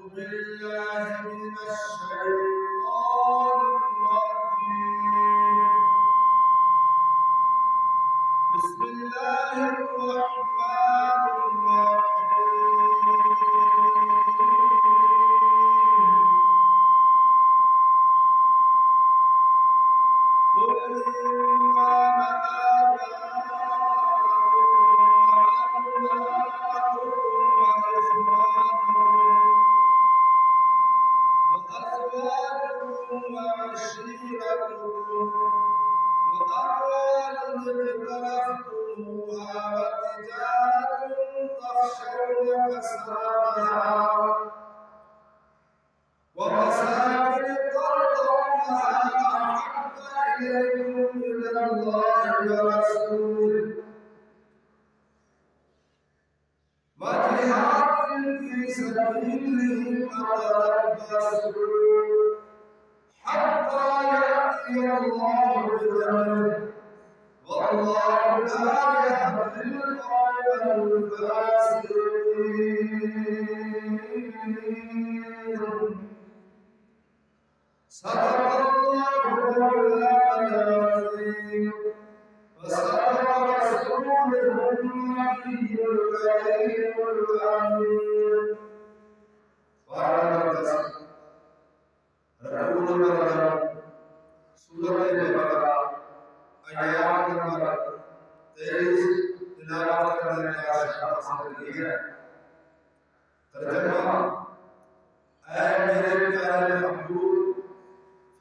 بالله من الشيطان الرجيم. بسم الله الرحمن الرحيم. قل إن كان آباؤكم وأبناؤكم وأزواجكم وعشيرتكم وأموال اقترفتموها وتجارة تخشون كسادها ومساكن ترضونها أحب إليكم من الله ورسوله وجهاد في سبيله فتربصوا حتى يأتي الله بأمره والله لا يهدي القوم الفاسقين. صدق الله مولانا العظيم وصدق رسوله النبي الكريم الأمين. سورة البقرة آیات نمبر 23 تلاوت کرنے کا شرف حاصل کیا ہے. ترجمہ: اے میرے پیارے محبوب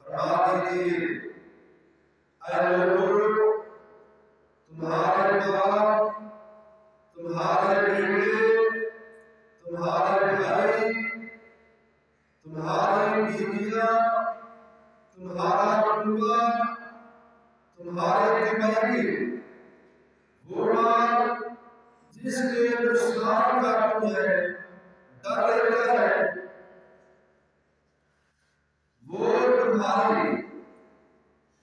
فرما دیجیے اے لوگوں، تمہارے باپ، تمہارے بیٹے، تمہارے بھائی، تمہاری بیویاں، تمہارا کنبہ، تمہارے کمائی، وہ مال جس کے نقصان کا تمہیں ڈر رہتا ہے، وہ تمہاری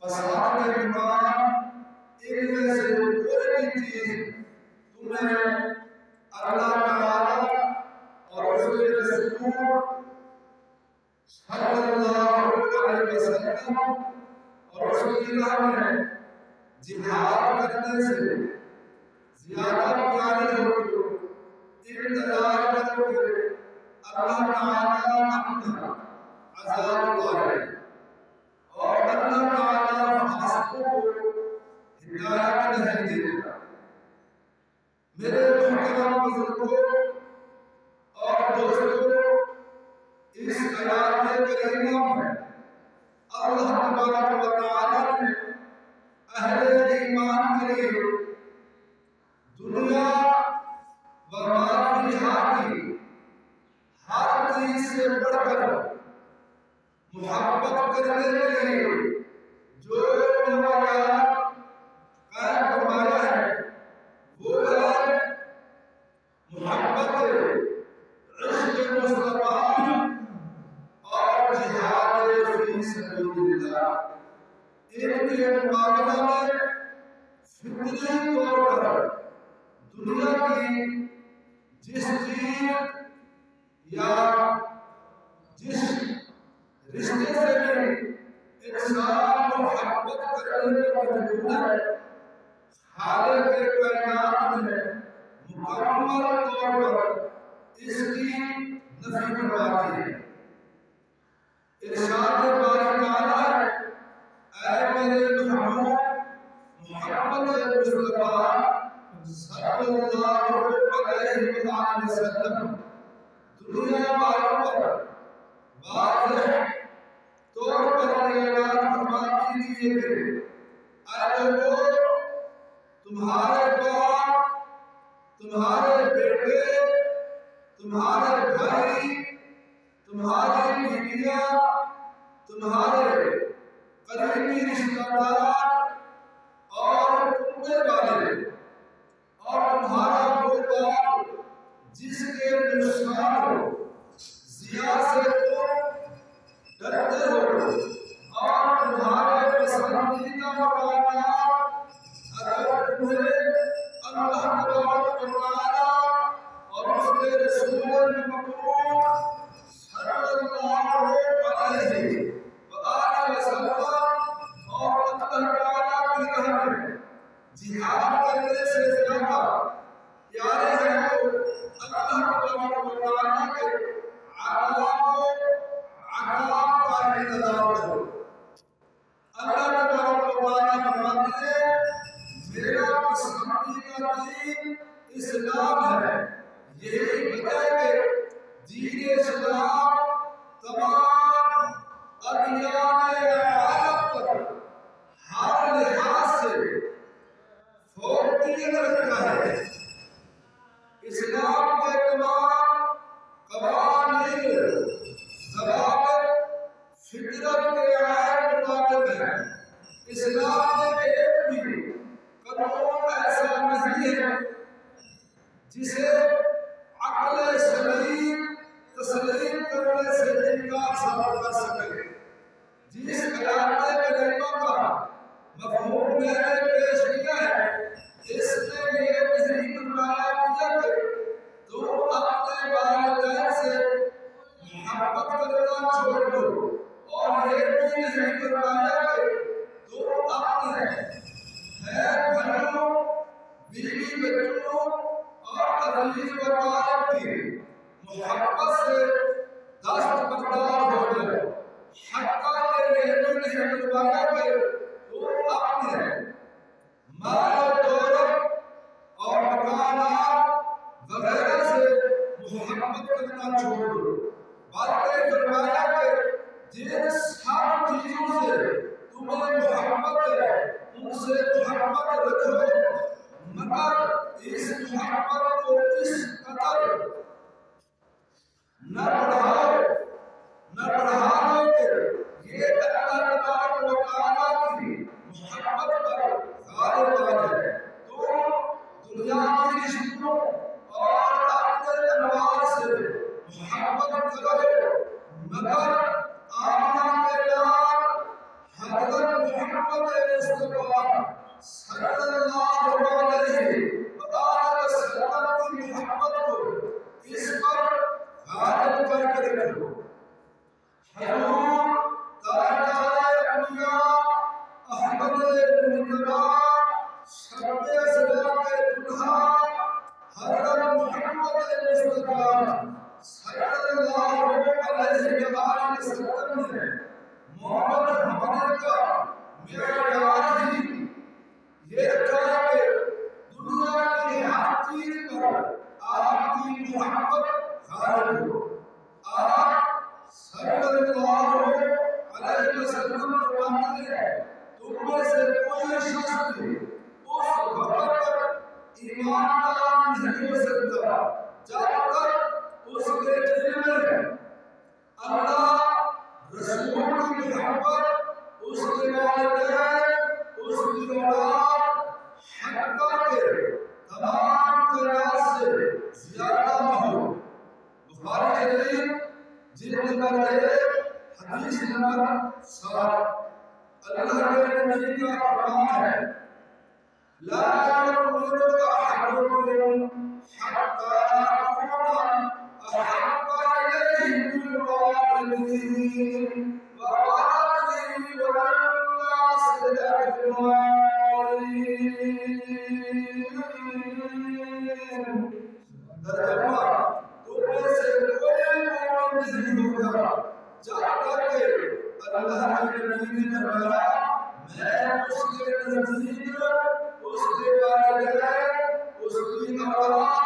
پسند کے مقام، ان میں سے کوئی بھی چیز تمہیں اللہ تعالی اور اس کے رسول صلی اللہ علیہ وسلم اور اس کی راہ میں جہاد کرنے سے زیادہ پیاری ہوگی. انتظار کرو کہ اللہ تعالی اپنا عذاب اتارے اور اللہ تعالی فاسقوں کو ہدایت نہیں دے گا. میرے محترم بزرگوں اور دوستوں، اس آیات کریمہ میں اللہ تبارک و تعالی نے اہل ایمان کے لیے دنیا و ما فیہا کی ہر چیز سے بڑھ کر محبت کرنے کے لیے جو معیار قائم فرمایا ہے وہ ہے محبت، عشق مصطفیٰ اور جہاد فی سبیل اللہ. ان کے مقابلہ میں فطری طور پر دنیا کی جس چیز یا جس رشتے سے بھی انسان محبت کرنے پر مجبور ہے، خالق کائنات نے مکمل طور پر اس کی نفی کروا دی ہے. ارشاد باری تعالی ہے: اے میرے محبوب محمد مصطفیٰ صلی اللہ علیہ وسلم، دنیا والوں پر واضح طور پر اعلان فرما دیجیے کہ اے لوگوں، تمہارے باپ، تمہارے بیٹے، تمہارے بھائی، تمہاری بیویاں، تمہارے قریبی رشتہ دار اور کنبے والے اور تمہارا وہ باپ جس کے نقصان ہو، ضیاء سے تم ڈرتے ہو، اور تمہارے پسندیدہ مکانات اگر تمہیں اللہ تبارک و تعالی اور اس کے رسول مقبول احکام کا انتظار کرو۔ اللہ تبارک و تعالیٰ فرماتے ہیں میرا پسندیدہ دین اسلام ہے۔ یہی وجہ ہے کہ دین اسلام تمام ادیان عالم پر ہر لحاظ سے فوقیت رکھتا ہے۔ اسلام کے تمام قوانین ضوابط فطرت کے عین مطابق ہیں۔ اسلام میں ایک بھی قانون ایسا نہیں ہے جسے عقل سلیم تسلیم کرنے سے انکار ثابت کر سکے۔ جس آیات کریمہ کا مفہوم میں نے پیش کیا ہے اس نے یہ نہیں فرمایا کہ تم اپنے والدین سے محبت کرنا چھوڑ دو، اور یہ بھی نہیں فرمایا کہ تم اپنے بھائیوں بیوی بچوں اور عزیز و اقارب کی محبت سے دستبردار ہو جائے۔ حتیٰ کہ یہ بھی نہیں فرمایا کہ تم اپنے مال و دولت اور مکانات وغیرہ سے محبت کرنا چھوڑ دو، بلکہ فرمایا کہ جن سب چیزوں سے تمہیں محبت ہے ان سے محبت رکھو، مگر اس محبت کو اس قدر نہ بڑھاؤ کہ یہ اللہ تبارک و تعالیٰ کی محبت پر غالب آ جائے۔ تو دنیاوی رشتوں اور اپنے انوار سے محبت کرو، مگر آمنہ کے نام حضرت محمد مصطفیٰ صلی اللہ علیہ وسلم کی محبت کو اس پر غالب کر کے رکھو۔ حضور تاجدار انبیاء احمد مجتبیٰ شب ازواج دلہا حضرت محمد مصطفیٰ صلی اللہ علیہ وسلم نے مومن ہونے کا معیار ہی یہ رکھا ہے کہ دنیا کی ہر چیز پر آپ کی محبت غالب ہو۔ آپ صلی اللہ علیہ وسلم فرماتے ہیں تم میں سے کوئی شخص بھی اس وقت تک ایماندار نہیں ہو سکتا جب تک اس کے دل میں اللہ رسول کی محبت، اس کے والدین، اس کی اولاد، حتیٰ کہ تمام خیرات سے زیادہ نہ ہو۔ بخاری شریف جلد نمبر 1 حدیث نمبر 7۔ اللہ کے نبی کا فرمان ہے لا يؤمن أحدكم حتى أكون أحب إليه من والده وولده والناس أجمعين۔ ترجمہ تم میں سے کوئی مومن نہیں ہوگا جب تک کہ اللہ کے نبی نے فرمایا میں اس کے نزدیک اس کے والدین، اس کی اولاد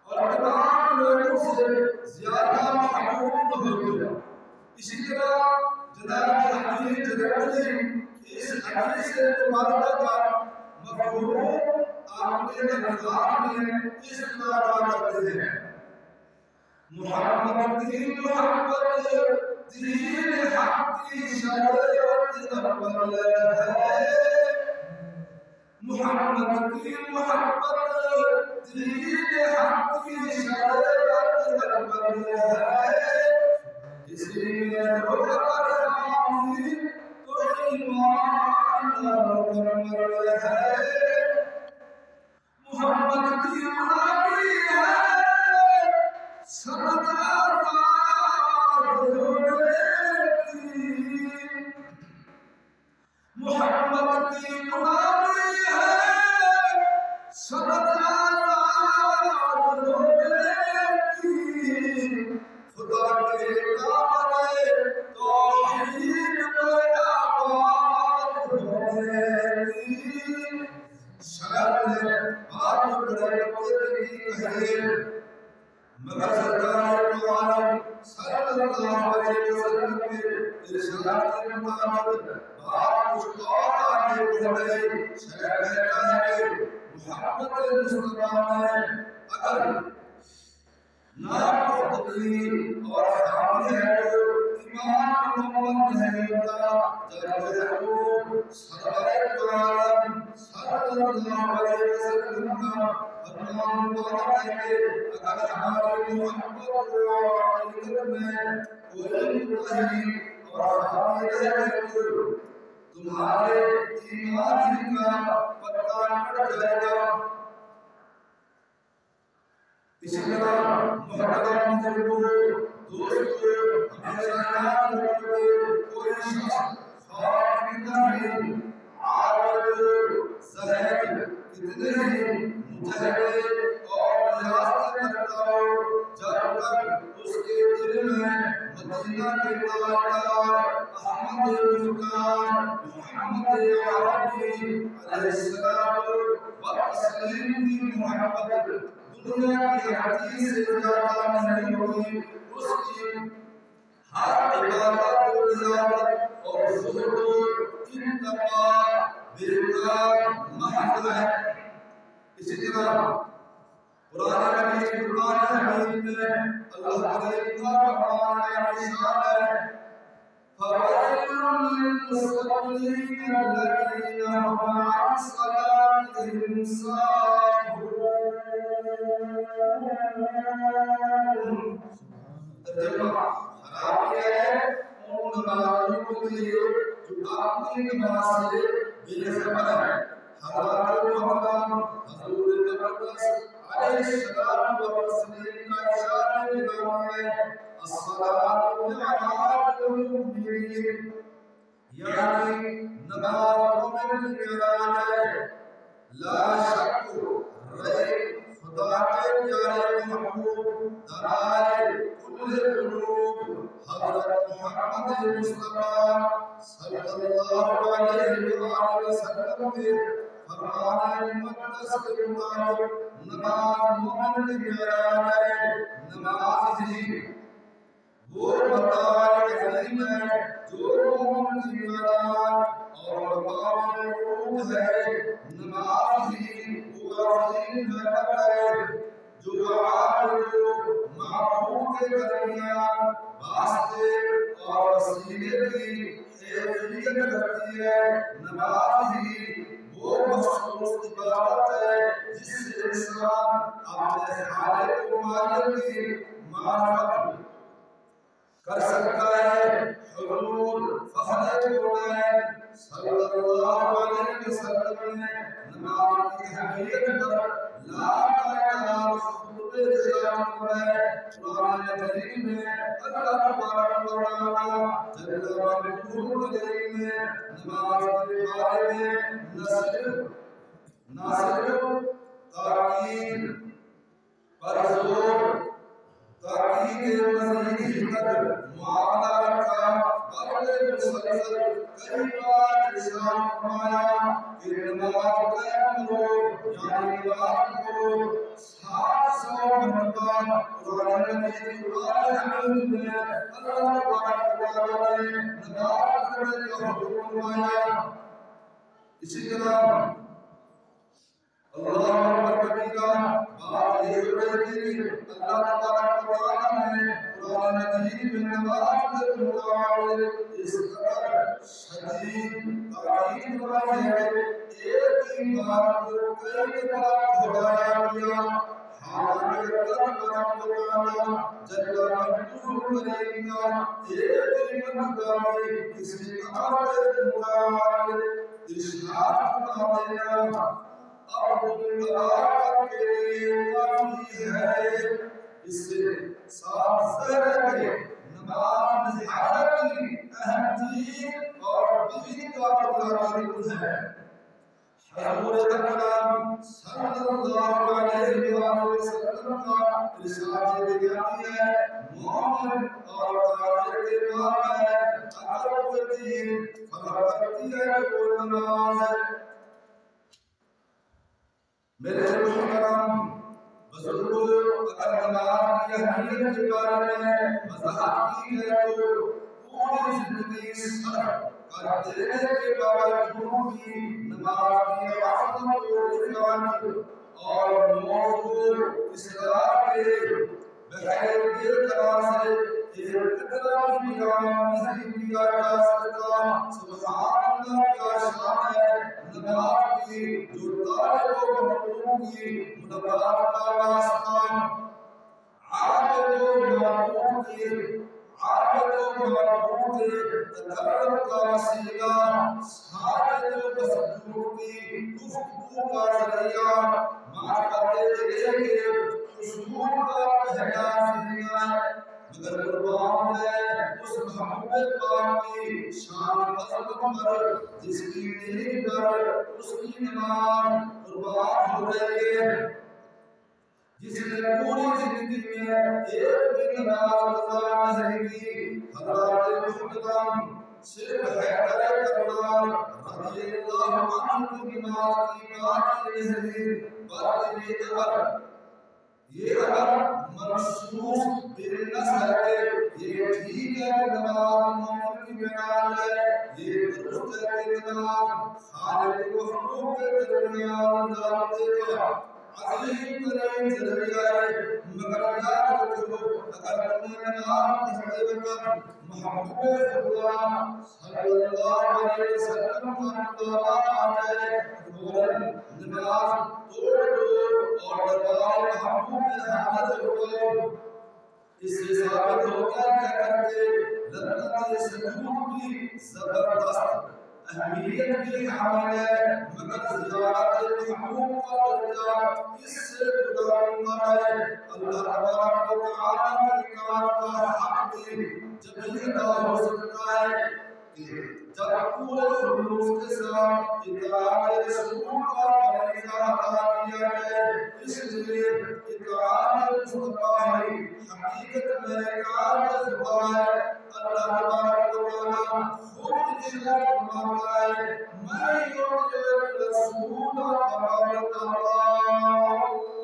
اور تمام لوگوں سے زیادہ محبوب ہو گیا۔ اسی طرح جناب حدیث جدید اس حدیث مبارکہ کا مفہوم اپنے الفاظ میں اس طرح کرتے ہیں محمد کی محبت دین حق کی شریعت اول ہے، محمد کی محبت دین حق کی شریعت اول ہے، اسی لیے روح کرانی تو ایمان مکمل ہے، محمد کی غلامی ہے سند آزاد ہونے کی، محمد کی غلامی ہے سند آزاد ہونے کی، صلی اللہ علیہ وسلم کے ارشاد کے مطابق بات کچھ اور آگے بڑھ گئی۔ شیخ کہتا ہے کہ محمد مصطفیٰ میں اگر ناپختگی اور خامی ہے تو ایمان مکمل نہیں ہوتا۔ جب حضور سرور دو عالم صلی اللہ علیہ وسلم کا فرمان مبارک ہے کہ اگر ہمارے محمد اور عقیدت میں کوئی کوتاہی اور خامی رہ گئی تو تمہارے ایمان ہی کا پتہ کٹ جائے گا۔ اسی طرح محترم بزرگوں، دوستوں، ہمیشہ یاد رکھو کوئی شخص خواب کتنا ہی عابد زاہد، کتنے ہی مجاہد اور ریاضت کرتا ہو، جب تک اس کے دل میں مدینہ کے تاجدار احمد مختار محمد عربی علیہ السلام والتسلیم کی محبت دنیا کی ہستی سے زیادہ نہیں ہوگی، اس کی ہر عبادت و ریاضت اور زہد و اتقاء بالکار محض ہے۔ اسی طرح قرآن مجید قرآن حمید میں اللہ کریم کا فرمان ارشاد ہے فَوَيْلٌ لِّلْمُصَلِّينَ الَّذِينَ هُمْ عَنْ صَلَاتِهِمْ سَاهُونَ۔ ترجمہ خراب یہ ہے ان نمازیوں کے لیے جو اپنی نماز سے بے خبر ہے۔ حضرت محترم حضور اقدس علیہ السلام والتسلیم کا ارشاد نگرامی ہے الصلاۃ معراج المؤمنین، یعنی نماز مومن کی معراج ہے۔ لا شک ریب خدا کے پیارے محبوب دلائل کل قلوب حضرت محمد مصطفیٰ صلی اللہ علیہ وآلہ وسلم کے فرمان مقدس کے مطابق نماز مومن کی معراج ہے۔ نماز ہی وہ مقام عظیم ہے جو مومن کی معراج اور مقام عروج ہے۔ نماز ہی وہ عظیم محبت ہے جو عابد و معبود کے درمیان واسطے اور وسیلے کی حیثیت رکھتی ہے۔ نماز ہی وہ مخصوص عبادت ہے جس سے انسان اپنے خالق و مالک کی معرفت کر سکتا ہے۔ حضور فخر کونین صلی اللہ علیہ وسلم نے نماز کی اہمیت پر لامحالہ خطبے ارشاد فرمائے۔ قرآن کریم میں اللہ تبارک و تعالیٰ جل مجدہ کریم نے نماز کے بارے میں نہ صرف تاکید پر زور، تاکید مزید حکمت معاملہ رکھا، بلکہ مسلسل کئی بار ارشاد فرمایا کہ نماز قائم کرو، یعنی نماز کرو۔ 700 مرتبہ قرآن مجید قرآن حمید میں اللہ تبارک و تعالیٰ نے نماز پڑھنے کا حکم فرمایا۔ اسی طرح اللہ اکبر کبیرہ بات یہ ہو رہی تھی کہ اللہ تبارک و تعالیٰ نے قرآن مجید میں نماز کے متعلق اس قدر شدید تاکید فرمائی ہے کہ ایک ہی بات کو کئی دفعہ دہرایا گیا، حالانکہ اللہ تبارک و تعالیٰ جل مجدہ کریم کا ایک ہی بندہ میں کسی امر کے متعلق ارشاد فرما دینا اب مطابقت کے لیے کافی ہے۔ اس سے صاف ظاہر ہے کہ نماز نہایت ہی اہم چیز اور دین کا بنیادی رکن ہے۔ حضور اکرم صلی اللہ علیہ وآلہ وسلم کا ارشاد گرامی ہے مومن اور کافر کے مابین ہے اگر کوئی چیز فرق کرتی ہے تو وہ نماز ہے۔ میرے محترم بزرگوں، اگر نماز کی اہمیت کے بارے میں وضاحت کی ہے تو پوری زندگی صرف کر دینے کے باوجود بھی نماز کی عظمت و عرفان اور موضوع اصلاح کے بحر دل کرا سے ایک قطرہ بھی بیان نہیں کیا جا سکتا۔ سبحان اللہ کیا شان ہے نماز کی جو طالب و مطلوب کی ملاقات کا واسطہ، عابد و معبود کی تقرب کا وسیلہ، ساجد و مسجود کی گفتگو کا ذریعہ، معرفت الہ کے حصول کا پہلا ذریعہ ہے۔ مگر قربان ہے اس محبت پاک کی شان عظمت پر جس کی نیک پر اس کی نماز قربان ہو رہی ہے، جس نے پوری زندگی میں ایک بھی نماز قضا نہیں کی۔ حضرت محترم صرف حیدر کرار رضی اللہ عنہ کی نماز کی بات نہیں، بلکہ یہ اگر منصوص بالنص ہے یہ ٹھیک ہے کہ نماز مومن کی بیان ہے، یہ درست ہے کہ نماز خالق و مخلوق کے درمیان رابطے کا عظیم ترین ذریعہ ہے۔ مگر یاد رکھو اگر تمہیں نماز پڑھتے وقت محبوب خدا صلی اللہ علیہ وسلم کا مطالعہ آ جائے فوراً نماز توڑ دو اور دربار محبوب میں حاضر ہو جاؤ۔ اس سے ثابت ہوتا ہے کہ لذت سجود کی زبردست اہمیت کی حامل ہے، مگر زیارت محبوب کا درجہ اس سے بلند ہے۔ اللہ تبارک و تعالیٰ کی اطاعت کا حق بھی جب یہ ادا ہو سکتا ہے کہ جب پورے خلوص کے ساتھ اطاعت رسول کا فریضہ ادا کیا جائے۔ اس لیے اطاعت مصطفیٰ ہی حقیقت میں اطاعت خدا ہے۔ اللہ تبارک و تعالیٰ خود ارشاد فرماتا ہے میں یطیع الرسول فقد اطاع اللہ،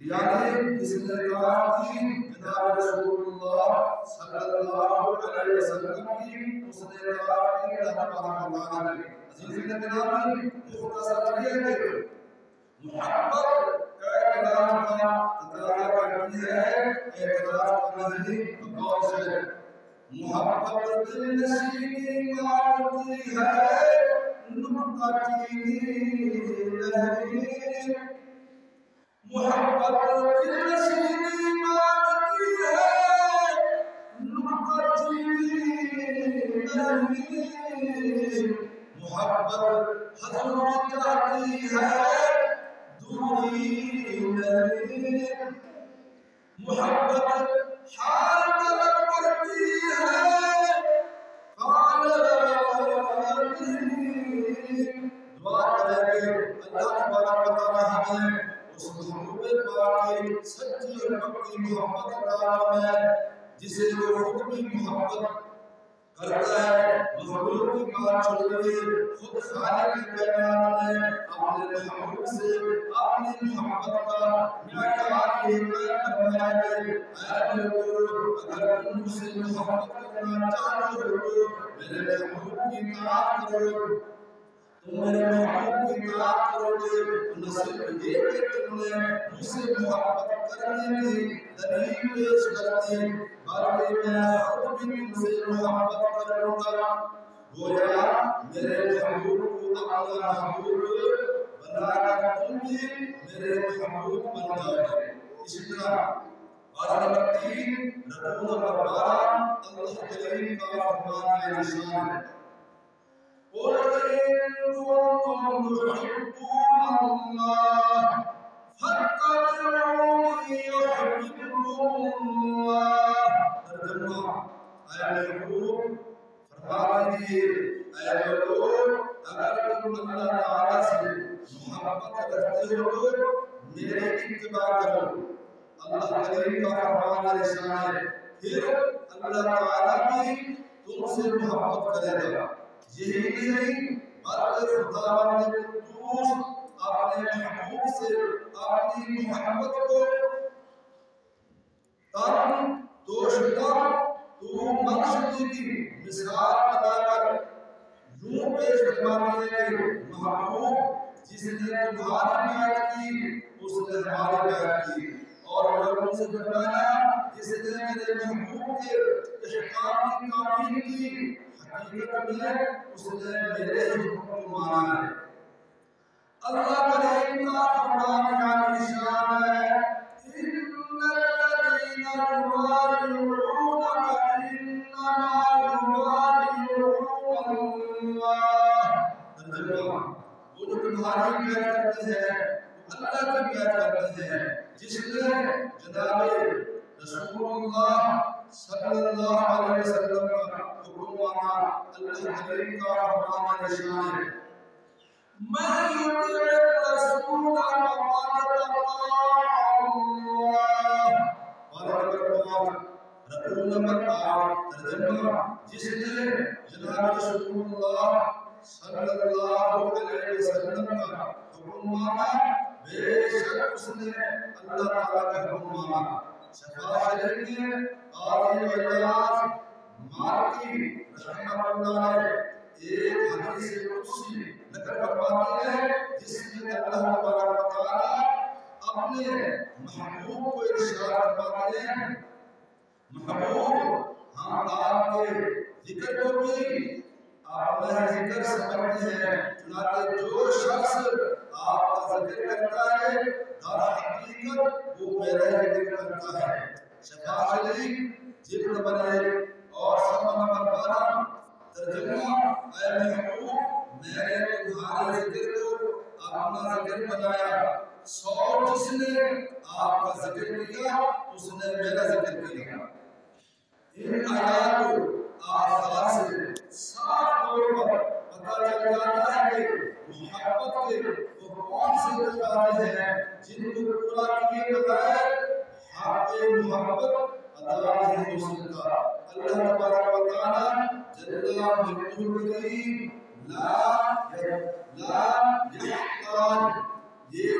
یعنی جس نے اطاعت کی جناب رسول اللہ صلی اللہ علیہ وسلم کی، اس نے اطاعت کی اللہ تبارک و تعالیٰ کی۔ عزیزِ گرامی، مختصر یہ کہ محبت اعتراض کا تقاضا کرتی ہے، اعتراض کا نہیں بغور سے۔ محبت دل نشینی مانگتی ہے، نکتہ چینی نہیں۔ محبت دل نشینی مانگتی ہے، نکتہ چینی نہیں۔ محبت حضور چاہتی ہے، دوری نہیں۔ محبت حال طلب کرتی ہے، حال نہیں۔ دعا کریں کہ اللہ تبارک و تعالیٰ ہمیں اس محبوب پاک کی سچی اور پکی محبت عطا فرمائے، جسے وہ خود بھی محبت کرتا ہے، مخلوق کی بات چھوڑ کے خود خالق کے پیغام میں اپنے محبوب سے اپنی محبت کا معیار یہ قائم فرمایا ہے۔ اے لوگو، اگر تم مجھ سے محبت کرنا چاہتے ہو میرے محبوب کی اطاعت کرو۔ تم میرے محبوب کی اطاعت کرو گے، نہ صرف یہ کہ تم نے مجھ سے محبت کرنے کی دلیل پیش کر دی، بلکہ میں خود بھی تم سے محبت کروں گا۔ گویا میرے محبوب کو اپنا محبوب بنا کر تم بھی میرے محبوب بن جاؤ گے۔ اسی طرح آیت نمبر 3 رکوع نمبر 12 اللہ کریم کا فرمان ارشاد ہے قُلْ إِن كُنتُمْ تُحِبُّونَ اللَّهَ فَاتَّبِعُونِي يُحْبِبْكُمُ اللَّهُ۔ ترجمہ، اے محبوب فرما دیجئے اے لوگو، اگر تم اللہ تعالیٰ سے محبت رکھتے ہو تو میرے اتباع کرو۔ اللہ کریم کا فرمان ارشاد ہے، پھر اللہ تعالیٰ بھی تم سے محبت کرے گا۔ یہی نہیں بلکہ خداوند قدوس اپنے محبوب سے اپنی محبت کو دوسری کی مثال بتا کر یوں پیش فرماتی ہے کہ محبوب جس نے تمہاری بیعت کی اس نے ہماری بیعت کی، اور لوگوں سے فرمایا جس نے میرے محبوب کے احکام کی تعمیل کی حقیقت میں اس نے میرے حکم کو مانا ہے۔ اللہ کریم کا فرمان عالی شان ہے، ان الذین یبایعونک انما یبایعون اللہ۔ ترجمہ، وہ جو تمہاری بیعت کرتے ہیں اللہ کی بیعت کرتے ہیں جس نے جناب رسول اللہ صلی اللہ علیہ وسلم کا حکم مانا۔ اللہ کریم کا فرمان نشان ہے، من یطع الرسول فقد اطاع اللہ۔ رسول نمبر 8، ترجمہ، جس نے جناب رسول اللہ صلی اللہ علیہ وسلم کا حکم مانا بے شک اس نے اللہ تعالیٰ کا حکم مانا۔ شفاء شریف میں قاضی عیاض مالکی رحمہ اللہ نے ایک حدیث قدسی نقل فرماتی ہے جس میں اللہ تبارک و تعالیٰ اپنے محبوب کو ارشاد فرماتے ہیں، محبوب ہم آپ کے ذکر کو بھی آپ کا ذکر سمجھتے ہیں، چنانچہ جو شخص آپ کا ذکر کرتا ہے در حقیقت وہ میرا ذکر کرتا ہے۔ شفاء شریف جلد نمبر 1 اور صفحہ نمبر 12۔ ترجمہ، اے محبوب میں نے تمہارے ذکر کو اپنا ذکر بنایا، سو جس نے آپ کا ذکر کیا اس نے میرا ذکر کیا۔ ان آیات کو آغاز سے صاف طور پر پتہ چل جاتا ہے کہ محبت کے وہ کون سے تقاضے ہیں جن کو پورا کیے بغیر حق محبت ادا نہیں ہو سکتا۔ اللہ تبارک و تعالی جل مجدہ کریم لا یحتاج، یہ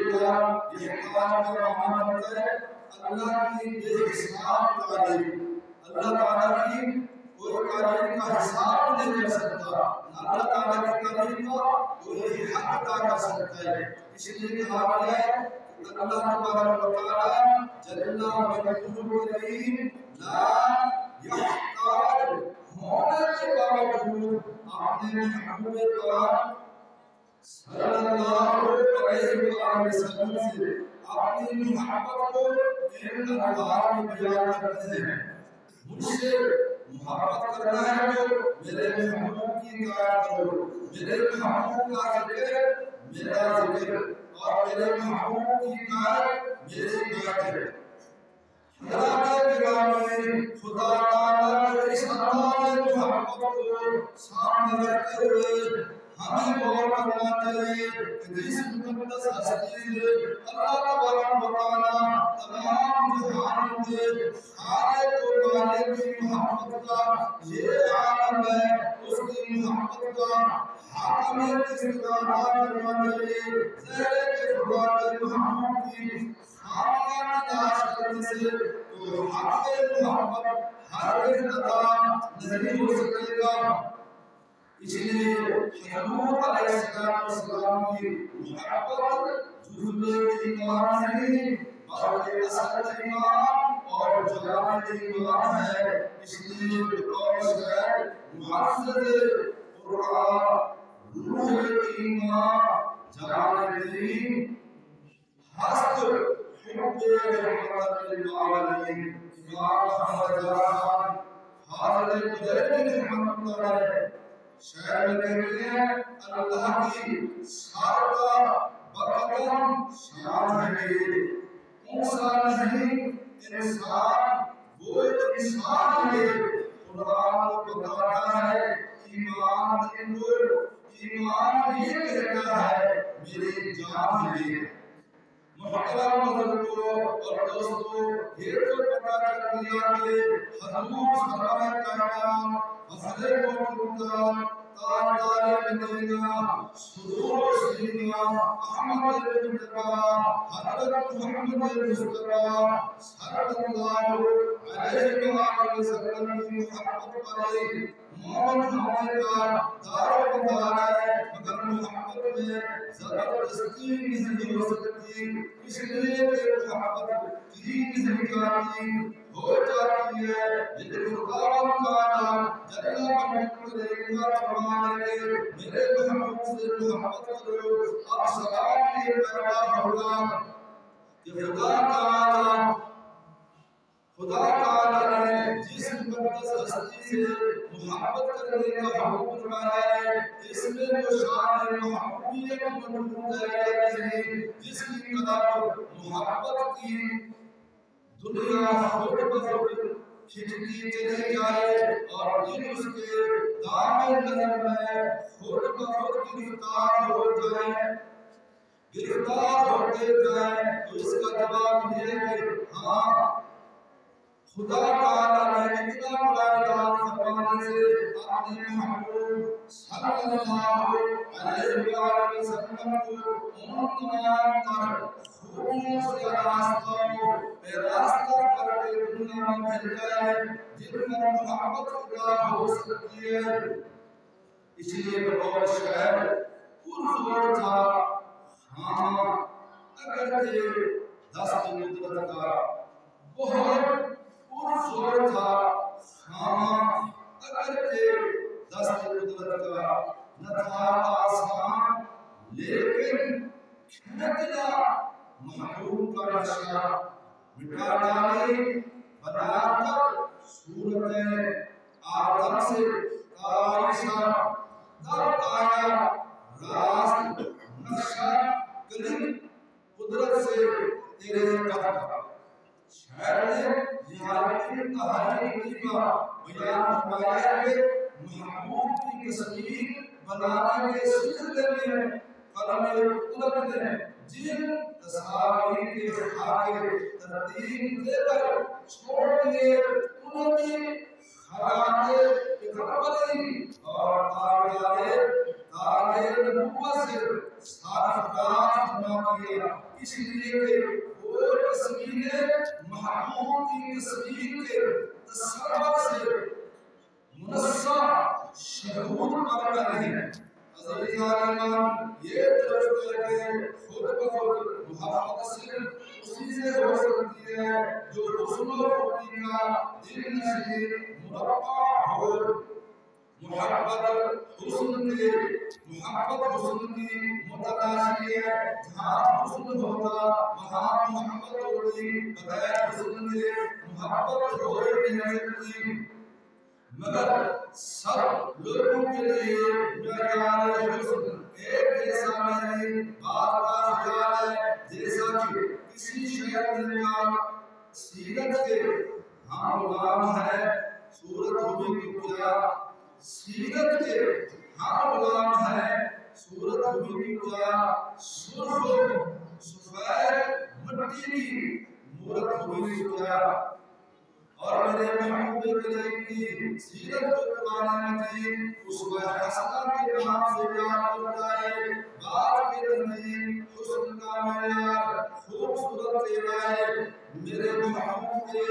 یحتاج کا معنی ہوتا ہے اللہ کی بے حساب تعریف۔ اللہ تعالیٰ کی کوئی تعریف کا حساب نہیں کر سکتا، اللہ تعالیٰ کی تعریف کا کوئی حق ادا کر سکتا ہے۔ اس لیے کہا گیا ہے کہ اللہ تبارک و تعالیٰ جل مجدہ کریم لا یحتاج ہونے کے باوجود اپنے محبوب پاک صلی اللہ علیہ وسلم سے اپنی محبت کو ان الفاظ میں بیان کرتے ہیں، مجھ سے محبت کرنا ہے تو میرے محبوب کی اطاعت کرو، میرے محبوب کا ذکر میرا ذکر، اور میرے محبوب کی اطاعت میری اطاعت ہے۔ حضرات گرامی، خدا تعالیٰ کے اس انداز محبت کو سامنے رکھتے ہوئے ہمیں غور کرنا چاہیے کہ جس مقدس ہستی نے اللہ تبارک و تعالیٰ تمام جہان کے خالق و مالک کی محبت کا یہ عالم ہے، اس کی محبت کا حق ہمیں کس طرح ادا کرنا چاہیے۔ ذہن کے خدا کے محبوب کی خامیاں تلاش کرنے سے تو حق محبت ہرگز ادا نہیں ہو سکے گا۔ اس لیے حضور علیہ السلام کی محبت جزو ایمان نہیں بلکہ اصل ایمان اور جلال ایمان ہے۔ اس لیے قول ہے محفظ قرآن روح ایمان جلال دین ہست حب رحمت للعالمین۔ امام احمد خان حاضر مجرد رحمت اللہ علیہ شہر میں کہتے ہیں اللہ کی سارا بقدم شان ہے، انسان نہیں انسان، وہ انسان ہے۔ قرآن کو بتاتا ہے ایمان ایمان یہ کہتا ہے میری جان ہے۔ محترم بزرگوں اور دوستوں، یہ تو پتہ چل گیا کہ حضور صلی اللہ علیہ وسلم حضرت موجودہ تاجدار مدینہ سرور سیدنا احمد المصطفیٰ حضرت محمد مصطفیٰ صلی اللہ علیہ وآلہ وسلم کی محبت کرے مومن ہونے کا دار و مدار ہے مگر محبت میں زبردستی نہیں ہو سکتی اس لیے کہ محبت کی نہیں جاتی ہو جاتی ہے لیکن خدا تعالیٰ جل مقدرہ فرمانے میرے محبوب سے محبت کرو اب سوال یہ پیدا ہوگا کہ خدا تعالیٰ نے جس مقدس ہستی سے محبت کرنے کا حکم فرمایا ہے اس میں وہ شان محبوبیت موجود ہے یا نہیں جس کی قدر محبت کی دنیا خود بخود کھچتی چلی جائے اور دل اس کے دام نظر میں خود بخود گرفتار ہو جائیں گرفتار ہوتے جائیں تو اس کا جواب یہ ہے کہ ہاں خدا تعالیٰ نے اتنا بڑا اعلان فرمانے سے اپنے محبوب صلی اللہ علیہ وآلہ وسلم کو ان تمام تر خوبیوں سے راستہ کر کے دنیا میں بھیجا ہے جن پر محبت خدا ہو سکتی ہے اس لیے بطور شاعر پرزور تھا ہاں اگرچہ دست قدرت کا بہت پرزور تھا ہاں اگرچہ دست قدرت کا نہ تھا آسان لیکن کھینچنا محبوب کا نقشہ مٹا ڈالی بنا کر صورت آدم سے عائشہ در آیا راست نقشہ کلیم قدرت سے تیرے قدر شاعر نے یہاں کی کہانی کا بیان فرمایا ہے کہ محبوب کی تصویر بنانے کے سلسلے میں قلم قدرت نے جن تصاویر کے خاکے ترتیب دے کر چھوڑ دیے انہوں نے خراتے اقبالی اور تاج نبوت سے سرفراز فرما دیا اس لیے کہ وہ تصویریں محبوب کی تصویر کے تصور سے منصف شہود کر رہے ہیں عزیزان یہ درست ہے کہ خود بخود محبت صرف اسی سے ہو سکتی ہے جو حسن و خوبی کا دل نشین مربع ہو محبت حسن کی متلاشی ہے جہاں حسن ہوتا وہاں محبت ہوتی بغیر حسن کے محبت ہو ہی نہیں سکتی مگر سب لوگوں کے لیے معیار حسن ایک جیسا نہیں بات کا خیال ہے جیسا کہ کسی شہر میں سیرت کے ہم غلام ہیں صورت ہوئی تو کیا سیرت کے ہم غلام ہیں صورت ہوئی تو کیا سرخ سفید مٹی کی مورت ہوئی تو کیا اور میرے محبوب کریم کی سیرت کو قرآن مجید اسوہ حسنہ کے نام سے بیان کرتا ہے بات کے تنظیم حسن کا معیار خوبصورت چہرہ میرے محبوب کے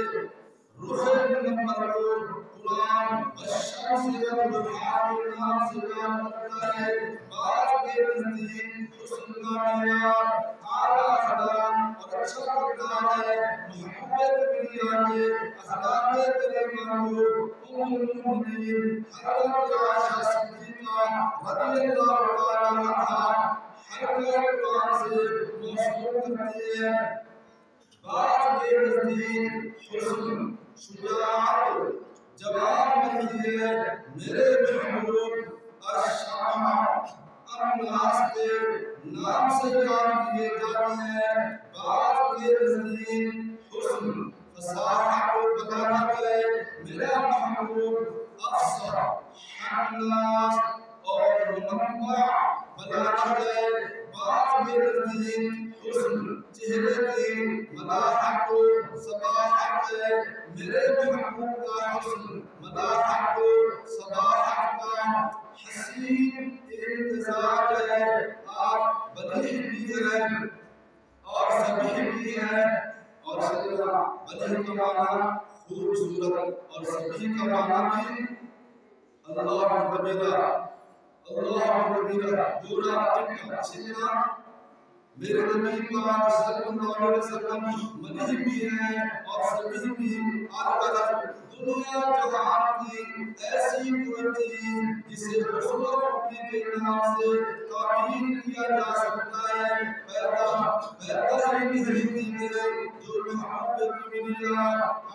رخ منور کو قرآن الشمس والضحیٰ کے نام سے بیان کرتا ہے بات کے تنظیم حسن کا معیار اعلیٰ اخلاق اور اچھا کردار ہے محبوب کریم کے اخلاق کریمہ کو ام المؤمنین حضرت عائشہ صدیقہ رضی اللہ تعالی عنہا حلقہ قرآن سے موصول کرتی ہے بات کے نزدیک حسن شجاعت جواب ملتی ہے میرے محبوب الشمع الناس کے نام سے جان کیے جاتے ہیں بات کے نزدیک حسن فصاحت کو بتانا پڑے میرا محبوب افصح الناس اور منبع بلانا پڑے بات کے نزدیک حسن چہرے کی ملاحت و صباحت میرے محبوب کا حسن ملاحت و صباحت کا حسین انتظار ہے، آپ بدیع بھی ہیں اور سمیع بھی ہیں، اور سجدہ بدیع کا معنی خوبصورت اور سمیع کا معنی بھی اللہ کبیرہ، اللہ کبیرہ بورا چٹا سجدہ۔ میرے نبی پاک صلی اللہ علیہ وسلم مدیح بھی ہیں اور سمیع بھی۔ البتہ دنیا جہان کی ایسی کوئی چیز جسے حسن و خوبی کے نام سے تعبیر کیا جا سکتا ہے پیدا ہی نہیں کی گئی جو محمد کبریا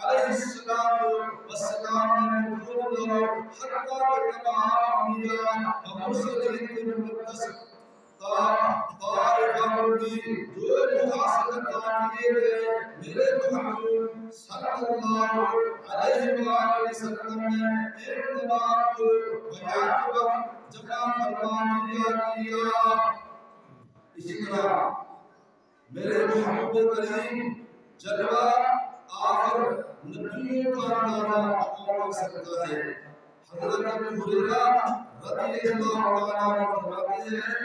علیہ السلام نے موجود ہو، حتیٰ کہ تمام انبیاء و مرسلین کے مقدس طائفہ کی جو محاسبت کیے گئے میرے محبوب صلی اللہ علیہ وآلہ وسلم نے ایک تمام کو بیان وقت جمع فرما دیا۔ اسی طرح میرے محبوب کریم جلوہ آخر نبیوں کا اندازہ کون سکتا ہے؟ حضرت ابو ہریرہ رضی اللہ عنہ فرماتے ہیں،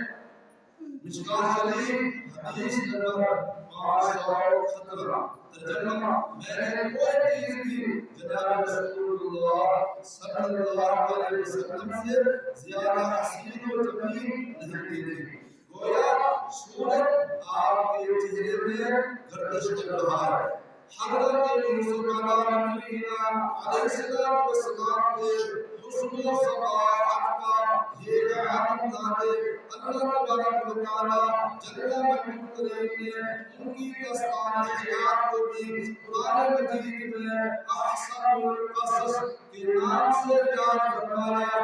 مشکوٰۃ شریف حدیث نمبر 517، ترجمہ میں نے کوئی چیز بھی جناب رسول اللہ صلی اللہ علیہ وسلم سے زیادہ حسین و جمیل نہیں دیکھی، گویا سورج آپ کے چہرے میں گردش کر رہا ہے۔ حضرت یوسف علیہ السلام کے حسن و صفاحت کا یہ بیان تھا کہ اللہ تبارک و تعالی جل مجدہ نے ان کی داستان حیات کو بھی قرآن مجید میں احسن القصص کے نام سے یاد فرمایا۔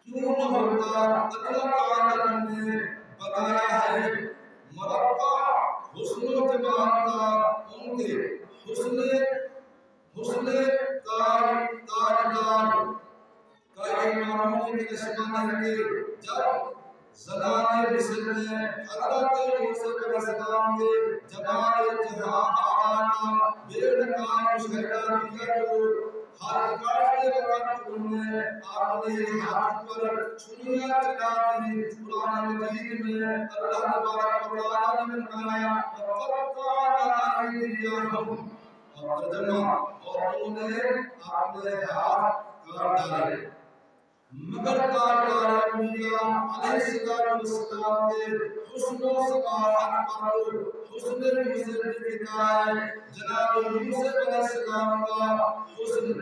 کیوں نہ ہوتا اللہ تعالی نے بتایا ہے مرقع حسن و جمال کا ان کے حسن تاجدار کا یہ معمولی نشان ہے کہ جب زنان مصر نے حضرت یوسف علیہ السلام کے جمال جہاں آرا کا بے نقاب مشاہدہ کیا تو ہاتھ کاٹتے وقت انہوں نے اپنے ہاتھ پر چھریاں چلا دی۔ قرآن مجید میں اللہ تبارک و تعالی نے فرمایا وَقَطَّعْنَا أَيْدِيَهُمْ، اور ترجمہ اور انہوں نے اپنے ہاتھ کاٹ ڈالے۔ مگر تاجدار انبیاء علیہ السلام کے حسن و صفاحت پر حسن یوسف کی ہے۔ جناب یوسف علیہ السلام کا حسن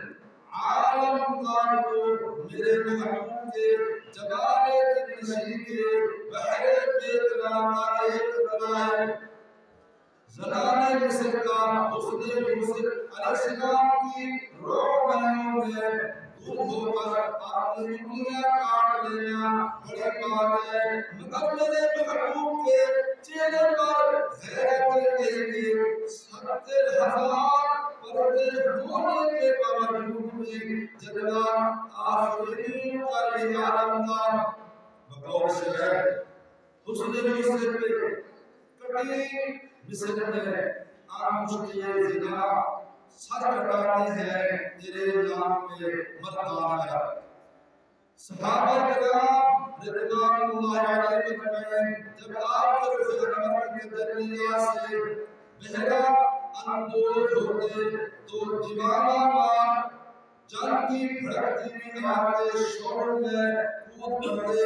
عالم کا تو میرے محبوب کے جمال نشی کے بحر بے قرار کا ایک قطرہ ہے۔ زنان مصر کا حسن یوسف علیہ السلام کی روحانیوں میں گم ہو کر اپنی انگلیاں کاٹ لینا بڑی بات ہے، مگر میرے محبوب کے چہرے پر حیرت کے 70,000 پردے ہونے کے باوجود بھی جلوہ آفرین کا یہ عالم تھا۔ بقول شعر حسن یوسف پہ کٹی مصر میں آنکھ کی زنا سر کٹاتی ہے تیرے نام پہ مردان ہے۔ صحابہ کرام رضوان اللہ علیہ مجمعین جب آپ کے رفیق کے درمیان سے بہرا اندوز ہوتے تو دیوانہ مار جان کی بھڑکتی ہوئی آگ کے شور میں کود پڑتے۔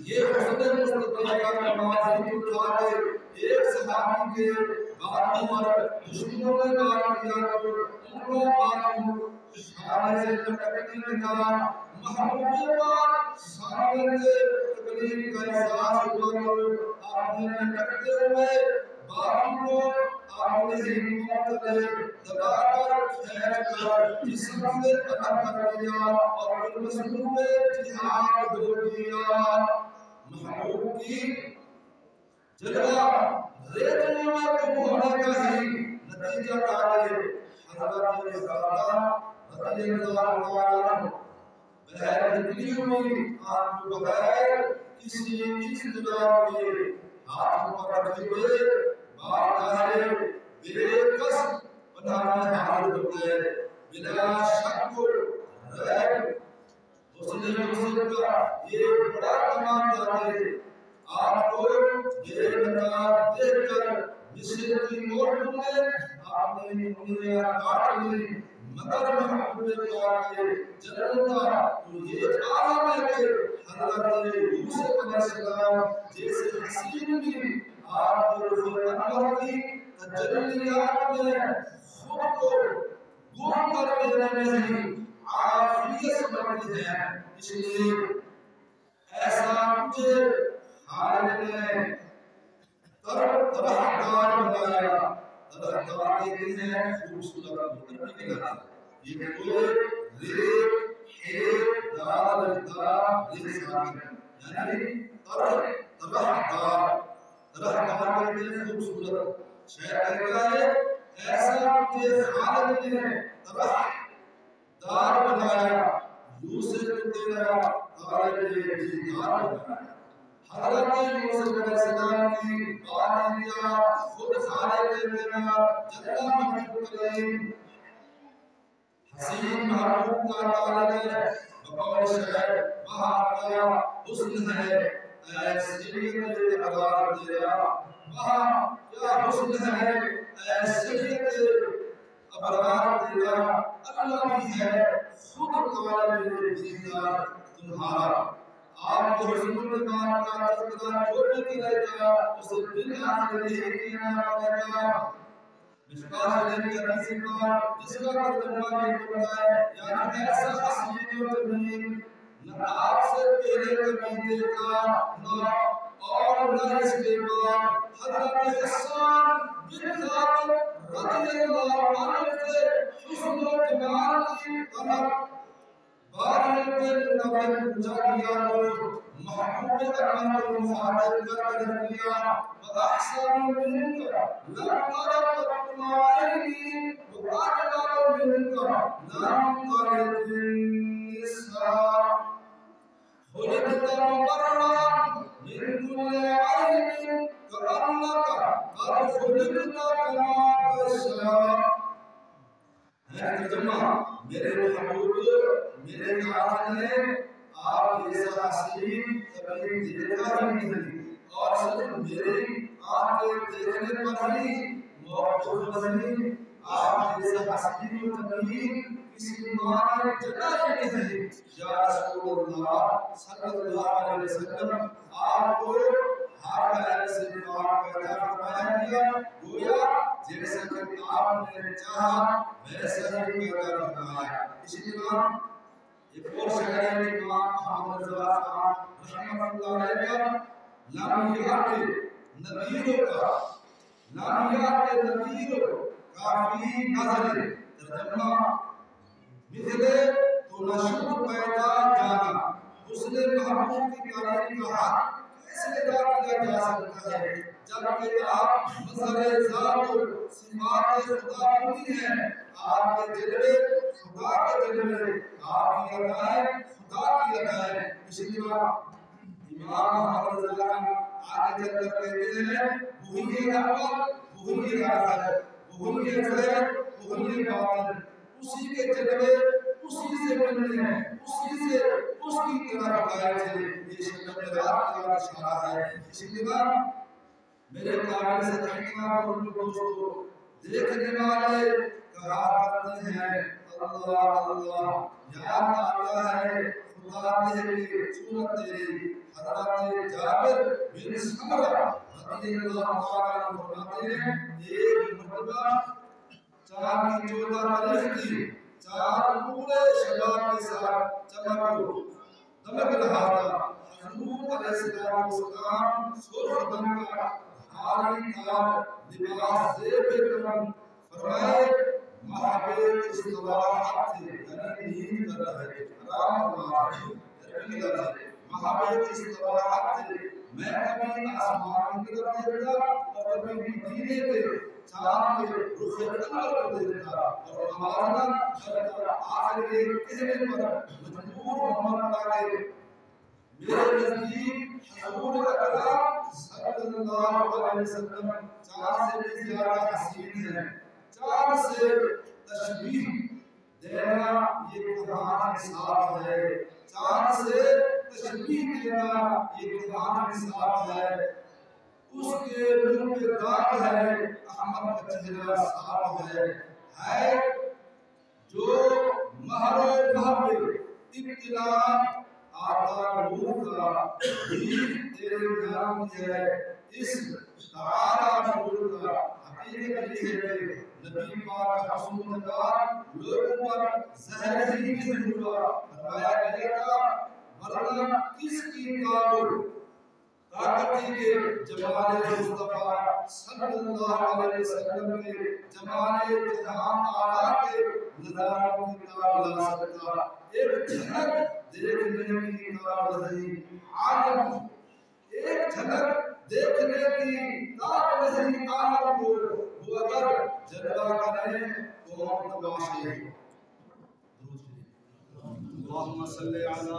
یہ حسن مصطفیٰ کا نمازی اٹھا کے ایک صحابی کے باتوں پر دشمنوں نے وار کیا تو ان کو معلوم شانے سے لٹکنے لگا۔ محبوب پاک سامنے سے تکلیف کا احساس ہوا تو آپ نے لٹکتے ہوئے باتوں کو اپنے ہاتھوں تلے دبا کر کھینچ کر جسم سے الگ کر دیا اور پھر مصروف جہاد ہو گیا۔ محبوب کی جلوہ ریتوں میں گم ہونے کا ہی نتیجہ تھا کہ حضرت زکریا رضی اللہ عنہ بغیر نکلی ہوئی آنکھ کو بغیر کسی اجتماع کے ہاتھ پکڑتے ہوئے بارگاہ بے کس بنانے حاضر ہو گئے۔ بلا شک و ریب حسن یوسف یوسف کا یہ بڑا کمال جاتے آپ کو یہ نکات دیکھ کر مصر کی عورتوں نے اپنی انگلیاں کاٹ لی مگر محبوب پاک کے جنت کا تو یہ عالم ہے کہ حضرت یوسف علیہ السلام جیسے حسین بھی آپ کے روح انور کی تجلیات میں خود کو گم کر دینے میں ہی عافیت سمجھتی ہے اس لیے ایسا مجھے خالق نے درختار بنایا درختار کہتے ہیں خوبصورت مطلب کے لگا یہ کوئی ریت ہے دار ریت ساکن یعنی درختار کہتے ہیں خوبصورت شاید کہتا ہے ایسا مجھے خالق نے درختار بنایا یوسف کو تیرا طالب دیدار بنایا حضرت یوسف علیہ السلام کی بانیہ خود خالق میرا جللہ محمد کریم حسین محبوب کا طالب ہے بقول شہر وہاں کیا حسن ہے اے سیدت اقرار تیرا وہاں کیا حسن ہے اے سیدت اقرار تیرا اللہ بھی ہے خود طالب دیدار تمہارا آپ کے حسن المان کا تذکرہ جو بھی کرے گا اسے بنا کے کیا پڑے گا مشکاہ علیہ کی حدیث پاک جس کا ترجمہ یہ ہوتا ہے یعنی ایسا حسین و جمیل نہ آپ سے پہلے کبھی دیکھا نہ اور نہ اس کے بعد حضرت حسان بن ثابت رضی اللہ عنہ سے حسن و جمال کی طلب بارے میں نبی پوچھا گیا تو محبوب اکرم کو مخاطب کر دیا واحسن منك لم تر قطعيني واجمل منك لم تلد النساء خلقت مبررا من كل عيب كأنك قد خلقت كما تشاء ترجمہ میرے محبوب میرے ناز نے آپ جیسا حسین کبھی دیکھا ہی نہیں اور صرف میری آپ کے دیکھنے پر ہی موقف نہیں آپ جیسا حسین کبھی کسی ماں نے جگہ ہی نہیں یا رسول اللہ صلی اللہ علیہ وسلم آپ کو ہر حال سے پاک پیدا فرمایا گیا گویا جیسا کہ آپ نے چاہا ویسا ہی پیدا فرمایا اسی طرح ایک اور شاعر ہے امام محمد رضا خان رحمۃ اللہ علیہ کا لامیات نبیوں کافی نظر ترجمہ مثل تو نشد پیدا جانا حسن محبوب کی تعریف کا حق کیسے ادا کیا جا سکتا ہے جبکہ آپ مظہر ذات و صفات خدا ہوتی ہیں آپ کے جلوے خدا کے جلوے آپ کی ادائیں خدا کی ادائیں اسی طرح امام محمد رضا آگے چل کر کہتے ہیں وہی اول وہی آخر وہی خیر وہی باطن اسی کے جلوے اسی سے بننے ہیں اسی سے اس کی طرف آئے تھے یہ شکل رات کا اشارہ ہے اسی طرح میرے قابل سے تحقیقہ اور دوستو دیکھنے والے کہا کرتے ہیں اللہ اللہ یاد آتا ہے خدا تیری صورت تیری حضرت جابر بن سمرہ رضی اللہ تعالیٰ عنہ فرماتے ہیں ایک مرتبہ چاند کی 14 تاریخ تھی چاند پورے شباب کے ساتھ دمک رہا تھا حضور علیہ السلام سرخ دم کا حالی کار لباس زیب کرم فرمائے محبت استواحت تھے یعنی نیند کر رہے تھے آرام اللہ محبت استواحت تھے میں کبھی آسمان کی طرف دیکھتا اور کبھی مدینے کے چاند کے رخ انور کو دیکھتا اور ہمارا ہر آخر کے کہنے پر مجبور محمد آگے میرے نزدیک حضور اکرم صلی اللہ علیہ وسلم چاند سے بھی زیادہ حسین ہے چاند سے تشبیہ دینا یہ کہاں نصاب ہے، چاند سے تشبیہ دینا یہ کہاں نصاب ہے، اس کے منہ پہ داغ ہے، احمد کا چہرہ صاف ہے جو مہر و محب ابتلا آتا نور کا بھی تیرے نام ہے، اس تعالی نور کا حقیقت یہ ہے کہ نبی پاک حسن کا لوگوں پر زہر ہی نہیں ہوا، فرمایا گیا ورنہ کس کی طاقت کے جمال مصطفیٰ صلی اللہ علیہ وسلم کے جمال جہان آرا کے نظاروں کی طرح لا سکتا، ایک جھلک دیکھنے کی طرح نہیں عالم، ایک جھلک دیکھنے کی طاقت نہیں عالم کو، وہ اگر جلوہ کریں تو ہم تماشے۔ اللہم صلی علی